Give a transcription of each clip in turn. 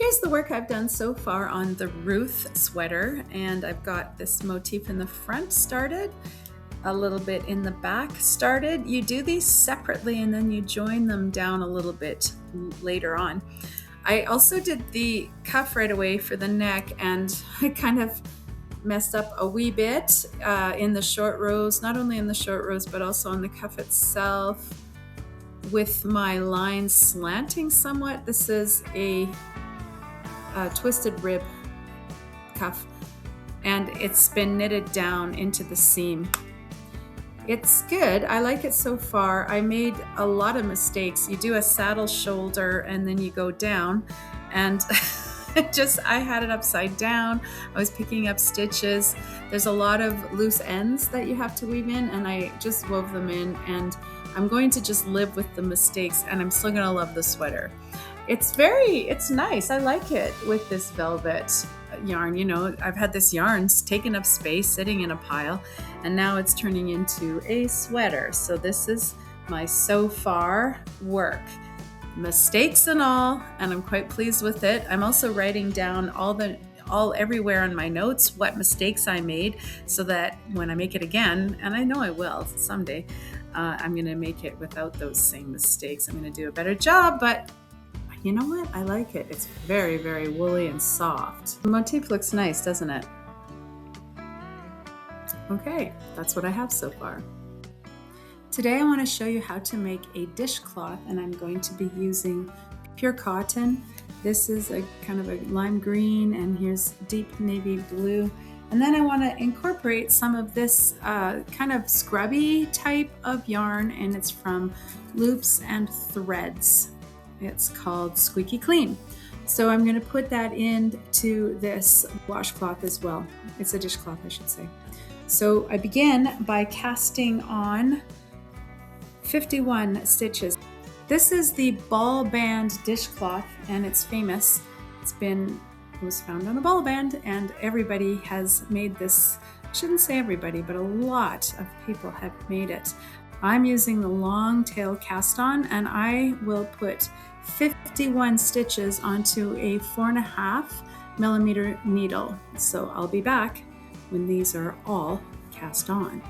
Here's the work I've done so far on the Ruth sweater, and I've got this motif in the front started, a little bit in the back started. You do these separately and then you join them down a little bit later on. I also did the cuff right away for the neck, and I kind of messed up a wee bit in the short rows, not only in the short rows but also on the cuff itself, with my lines slanting somewhat. This is a twisted rib cuff, and it's been knitted down into the seam. It's good. I like it so far. I made a lot of mistakes. You do a saddle shoulder and then you go down, and I had it upside down. I was picking up stitches. There's a lot of loose ends that you have to weave in, and I just wove them in, and I'm going to just live with the mistakes, and I'm still gonna love the sweater. It's nice. I like it with this velvet yarn. You know, I've had this yarn taking up space, sitting in a pile, and now it's turning into a sweater. So this is my so far work, mistakes and all, and I'm quite pleased with it. I'm also writing down everywhere on my notes what mistakes I made, so that when I make it again, and I know I will someday, I'm going to make it without those same mistakes. I'm going to do a better job, but you know what? I like it. It's very, very woolly and soft. The motif looks nice, doesn't it? Okay, that's what I have so far. Today I want to show you how to make a dishcloth, and I'm going to be using pure cotton. This is a kind of a lime green, and here's deep navy blue. And then I want to incorporate some of this kind of scrubby type of yarn, and it's from Loops and Threads. It's called Squeaky Clean. So I'm going to put that into this washcloth as well. It's a dishcloth, I should say. So I begin by casting on 51 stitches. This is the ball band dishcloth, and it's famous. It was found on a ball band, and everybody has made this. I shouldn't say everybody, but a lot of people have made it. I'm using the long tail cast on, and I will put 51 stitches onto a 4.5 millimeter needle. So I'll be back when these are all cast on.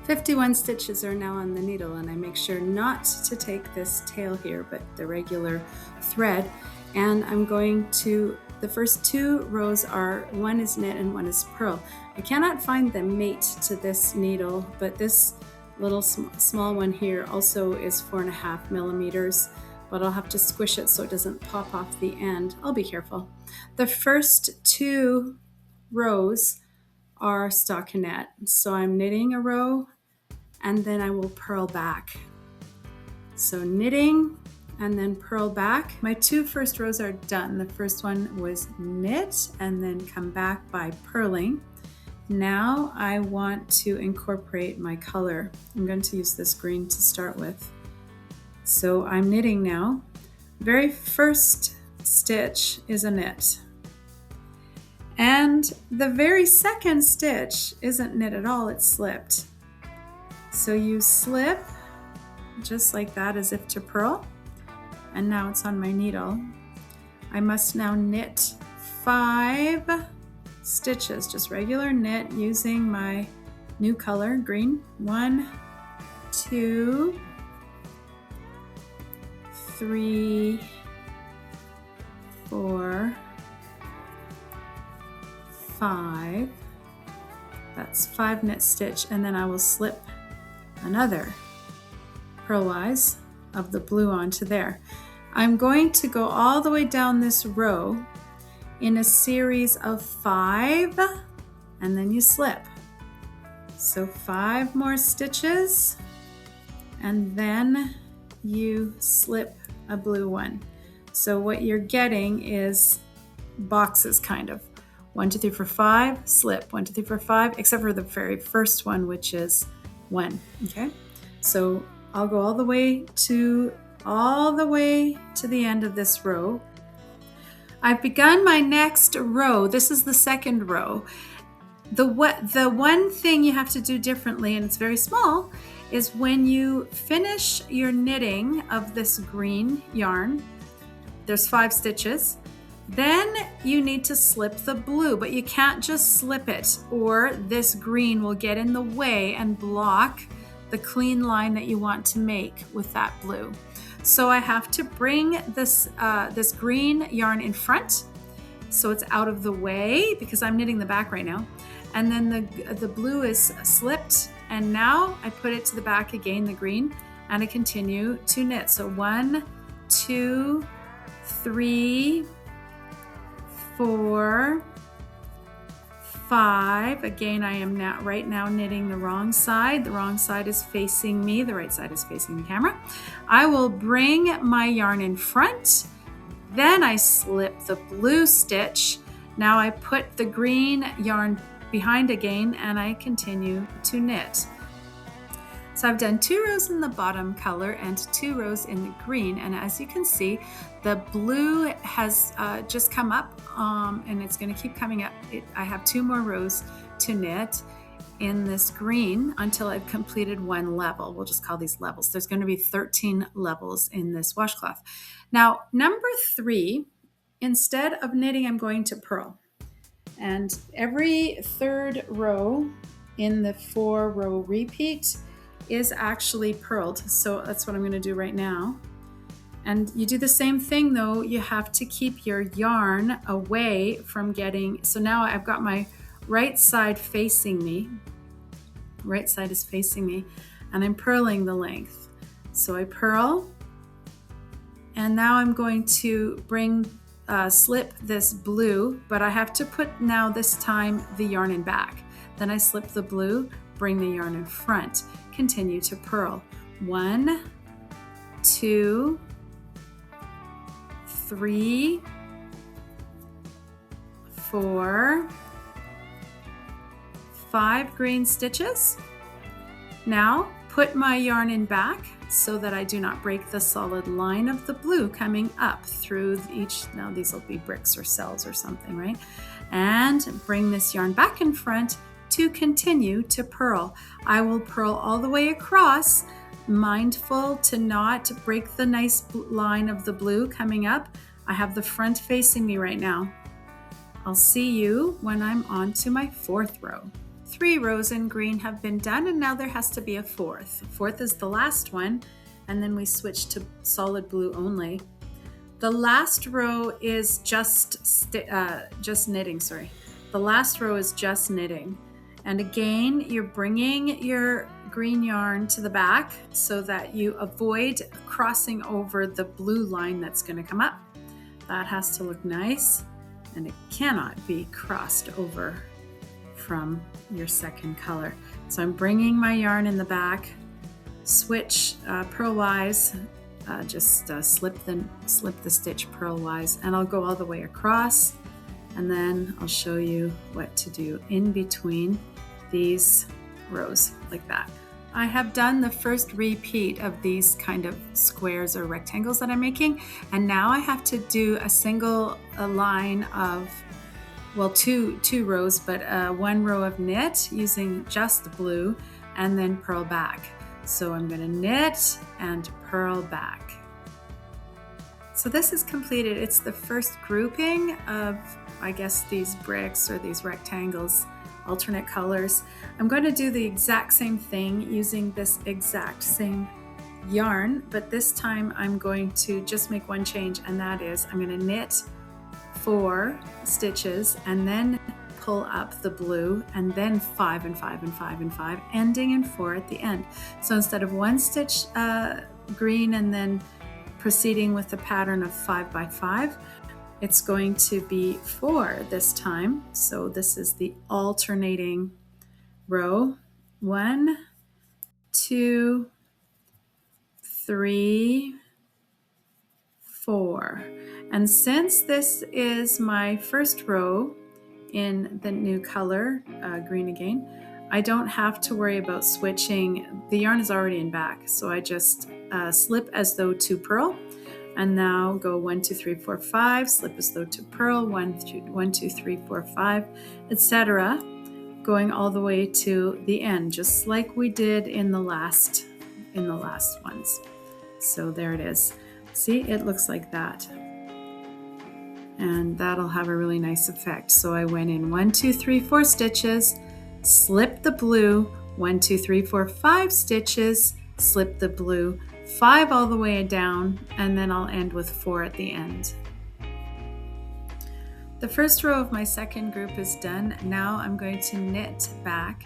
51 stitches are now on the needle, and I make sure not to take this tail here, but the regular thread. And I'm going to, the first 2 rows are, one is knit and one is purl. I cannot find the mate to this needle, but this little small one here also is 4.5 millimeters, but I'll have to squish it so it doesn't pop off the end. I'll be careful. The first 2 rows are stockinette. So I'm knitting a row, and then I will purl back. So knitting and then purl back. My 2 first rows are done. The first one was knit and then come back by purling. Now I want to incorporate my color. I'm going to use this green to start with. So I'm knitting now. Very first stitch is a knit. And the very second stitch isn't knit at all, it's slipped. So you slip just like that, as if to purl. And now it's on my needle. I must now knit 5 stitches, just regular knit using my new color, green. 1, 2, 3, 4, 5. That's 5 knit stitch, and then I will slip another purlwise of the blue onto there. I'm going to go all the way down this row in a series of 5, and then you slip. So 5 more stitches, and then you slip a blue one. So what you're getting is boxes, kind of. 1, 2, 3, 4, 5, slip. 1, 2, 3, 4, 5, except for the very first one, which is 1. Okay, so I'll go all the way to the end of this row. I've begun my next row. This is the second row. The one thing you have to do differently, and it's very small, is when you finish your knitting of this green yarn, there's 5 stitches. Then you need to slip the blue, but you can't just slip it, or this green will get in the way and block the clean line that you want to make with that blue. So I have to bring this green yarn in front so it's out of the way because I'm knitting the back right now. And then the blue is slipped, and now I put it to the back again, the green, and I continue to knit. So 1, 2, 3, 4, 5. Again, I am now right now knitting the wrong side. The wrong side is facing me. The right side is facing the camera. I will bring my yarn in front. Then I slip the blue stitch. Now I put the green yarn behind again, and I continue to knit. So I've done 2 rows in the bottom color and 2 rows in the green, and as you can see, the blue has just come up, and it's going to keep coming up. I have 2 more rows to knit in this green until I've completed 1 level. We'll just call these levels. There's going to be 13 levels in this washcloth. Now, number 3, instead of knitting, I'm going to purl. And every 3rd row in the 4-row repeat is actually purled. So that's what I'm going to do right now. And you do the same thing though. You have to keep your yarn away from getting, so now I've got my right side facing me. Right side is facing me, and I'm purling the length. So I purl, and now I'm going to slip this blue, but I have to put now this time the yarn in back. Then I slip the blue, bring the yarn in front, continue to purl. 1, 2, 3, 4, 5 green stitches. Now put my yarn in back so that I do not break the solid line of the blue coming up through each. Now these will be bricks or cells or something, right? And bring this yarn back in front to continue to purl. I will purl all the way across, mindful to not break the nice line of the blue coming up. I have the front facing me right now. I'll see you when I'm on to my 4th row. 3 rows in green have been done, and now there has to be a 4th. 4th is the last one, and then we switch to solid blue only. The last row is just knitting, sorry. The last row is just knitting. And again, you're bringing your green yarn to the back so that you avoid crossing over the blue line that's going to come up. That has to look nice, and it cannot be crossed over from your second color. So I'm bringing my yarn in the back, switch purlwise, just slip the stitch purlwise, and I'll go all the way across, and then I'll show you what to do in between these rows like that. I have done the first repeat of these kind of squares or rectangles that I'm making, and now I have to do a line of, well, two rows, but 1 row of knit using just blue, and then purl back. So I'm going to knit and purl back. So this is completed. It's the first grouping of, I guess, these bricks or these rectangles, alternate colors. I'm going to do the exact same thing using this exact same yarn, but this time I'm going to just make one change, and that is I'm going to knit 4 stitches and then pull up the blue, and then 5 and 5 and 5 and 5, ending in 4 at the end. So instead of 1 stitch green and then proceeding with the pattern of 5 by 5, it's going to be 4 this time. So this is the alternating row. 1, 2, 3, 4. And since this is my first row in the new color, green again, I don't have to worry about switching. The yarn is already in back, so I just slip as though to purl, and now go 1, 2, 3, 4, 5, slip as though to purl, 1, 2, 3, 4, 5, etc., going all the way to the end, just like we did in the last ones. So there it is. See, it looks like that. and that'll have a really nice effect. So I went in 1, 2, 3, 4 stitches, slipped the blue, 1, 2, 3, 4, 5 stitches, slip the blue, 5 all the way down, and then I'll end with 4 at the end. The first row of my second group is done. Now I'm going to knit back.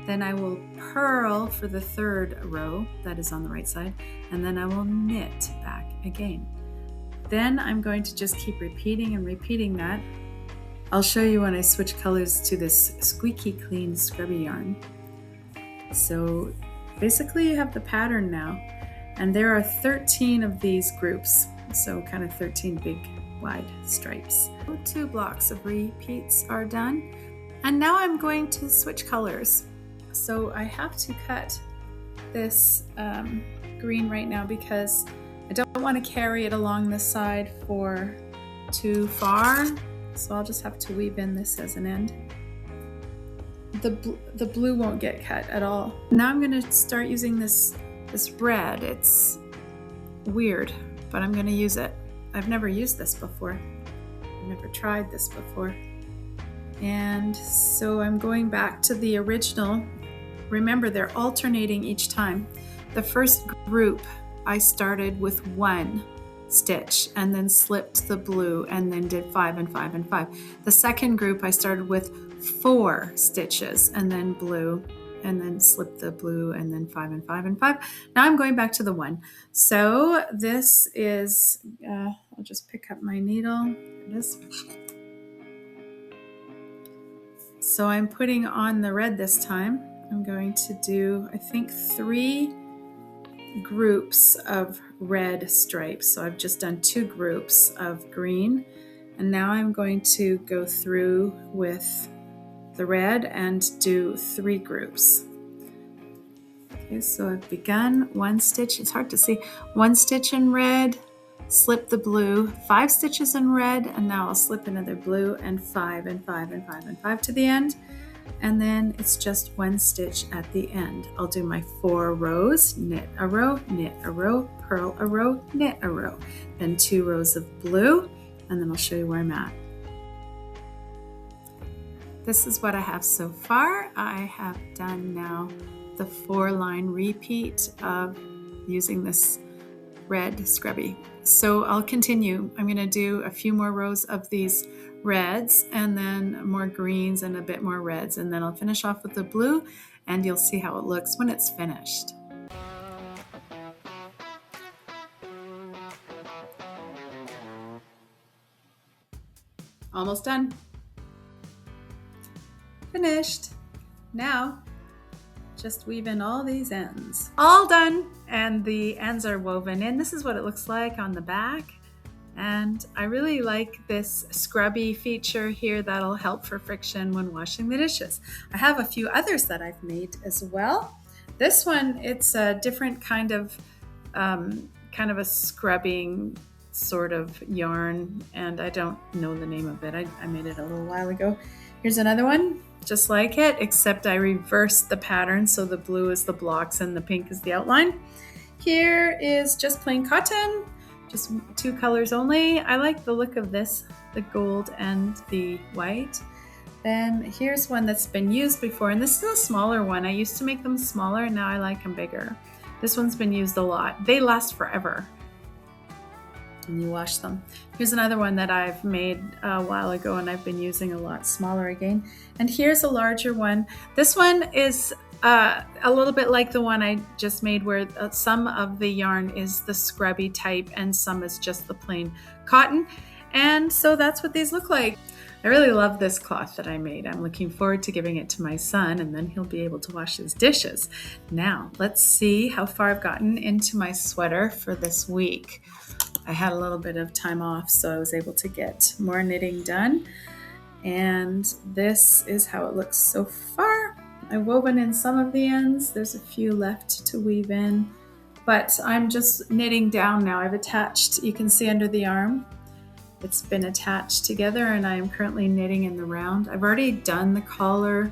Then I will purl for the third row, that is on the right side, and then I will knit back again. Then I'm going to just keep repeating and repeating that. I'll show you when I switch colors to this Squeaky Clean scrubby yarn. So basically you have the pattern now, and there are 13 of these groups, so kind of 13 big wide stripes. 2 blocks of repeats are done, and now I'm going to switch colors. So I have to cut this green right now because I don't want to carry it along the side for too far, so I'll just have to weave in this as an end. The blue won't get cut at all. Now I'm going to start using this red. It's weird, but I'm going to use it. I've never used this before. I've never tried this before. And so I'm going back to the original. Remember, they're alternating each time. The first group, I started with 1 stitch and then slipped the blue and then did 5 and 5 and 5. The second group, I started with 4 stitches and then blue and then slipped the blue and then 5 and 5 and 5. Now I'm going back to the 1. So this is, I'll just pick up my needle. Here it is. So I'm putting on the red this time. I'm going to do, I think, 3 groups of red stripes. So I've just done 2 groups of green, and now I'm going to go through with the red and do 3 groups. Okay, so I've begun 1 stitch, it's hard to see, 1 stitch in red, slip the blue, 5 stitches in red, and now I'll slip another blue and 5 and 5 and 5 and 5 to the end. And then it's just 1 stitch at the end. I'll do my 4 rows, knit a row, purl a row, knit a row. Then 2 rows of blue, and then I'll show you where I'm at. This is what I have so far. I have done now the 4-line repeat of using this red scrubby. So I'll continue. I'm going to do a few more rows of these reds and then more greens and a bit more reds, and then I'll finish off with the blue, and you'll see how it looks when it's finished. Almost done. Finished. Now just weave in all these ends. All done, and the ends are woven in. This is what it looks like on the back. And I really like this scrubby feature here that'll help for friction when washing the dishes. I have a few others that I've made as well. This one, it's a different kind of a scrubbing sort of yarn, and I don't know the name of it. I made it a little while ago. Here's another one, just like it, except I reversed the pattern, so the blue is the blocks and the pink is the outline. Here is just plain cotton. Just 2 colors only. I like the look of this, the gold and the white. Then here's one that's been used before, and this is a smaller one. I used to make them smaller, and now I like them bigger. This one's been used a lot. They last forever when you wash them. Here's another one that I've made a while ago, and I've been using a lot smaller again. And here's a larger one. This one is a little bit like the one I just made, where some of the yarn is the scrubby type and some is just the plain cotton. And so that's what these look like. I really love this cloth that I made. I'm looking forward to giving it to my son, and then he'll be able to wash his dishes. Now, let's see how far I've gotten into my sweater for this week. I had a little bit of time off, so I was able to get more knitting done. And this is how it looks so far. I've woven in some of the ends. There's a few left to weave in, but I'm just knitting down now. I've attached, you can see under the arm, it's been attached together, and I am currently knitting in the round. I've already done the collar.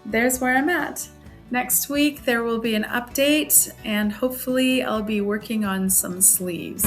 There's where I'm at. Next week there will be an update, and hopefully I'll be working on some sleeves.